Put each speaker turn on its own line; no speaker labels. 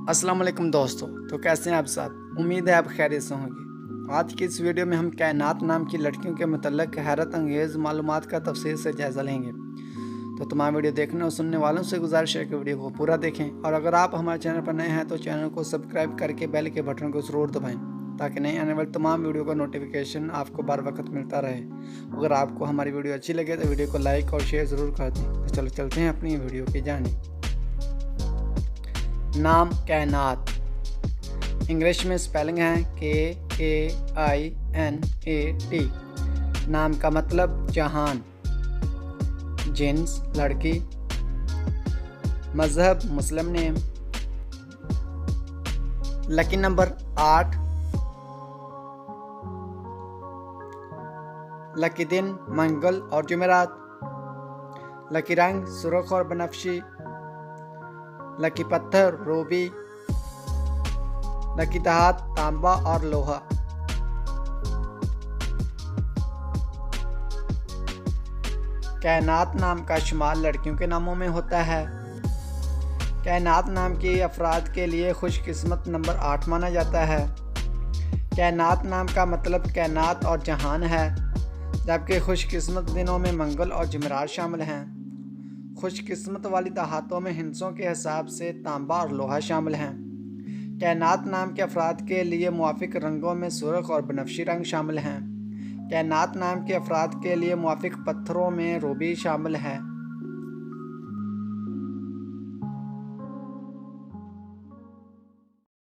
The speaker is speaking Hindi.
अस्सलाम वालेकुम दोस्तों। तो कैसे हैं आप सब? उम्मीद है आप खैरियत से होंगे। आज की इस वीडियो में हम कायनात नाम की लड़कियों के मतलब हैरत अंगेज़ मालूमात का तफसील से जायज़ा लेंगे। तो तमाम वीडियो देखने और सुनने वालों से गुजारिश है कि वीडियो को पूरा देखें, और अगर आप हमारे चैनल पर नए हैं तो चैनल को सब्सक्राइब करके बेल के बटन को ज़रूर दबाएँ, ताकि नए आने वाली तमाम वीडियो का नोटिफिकेशन आपको बर वक्त मिलता रहे। अगर आपको हमारी वीडियो अच्छी लगे तो वीडियो को लाइक और शेयर ज़रूर कर दें। तो चलो चलते हैं अपनी वीडियो की जानिब। नाम कायनात, इंग्लिश में स्पेलिंग है KAINAT। नाम का मतलब जहान। जिन्स लड़की। मज़हब मुस्लिम नेम। Lucky number 8। लकी दिन मंगल और जुमेरात। लकी रंग सुर्ख और बनफशी। लकी पत्थर रूबी। लकी धात तांबा और लोहा। कायनात नाम का शुमार लड़कियों के नामों में होता है। कायनात नाम के अफराद के लिए खुशकिस्मत नंबर 8 माना जाता है। कायनात नाम का मतलब कायनात और जहान है, जबकि खुशकिस्मत दिनों में मंगल और जुमेरात शामिल हैं। खुशकिस्मत वाली दहातों में हिंसों के हिसाब से तांबा और लोहा शामिल हैं। कायनात नाम के अफराद के लिए मुआफिक रंगों में सुर्ख और बनफशी रंग शामिल हैं। कायनात नाम के अफराद के लिए मुआफिक पत्थरों में रूबी शामिल है।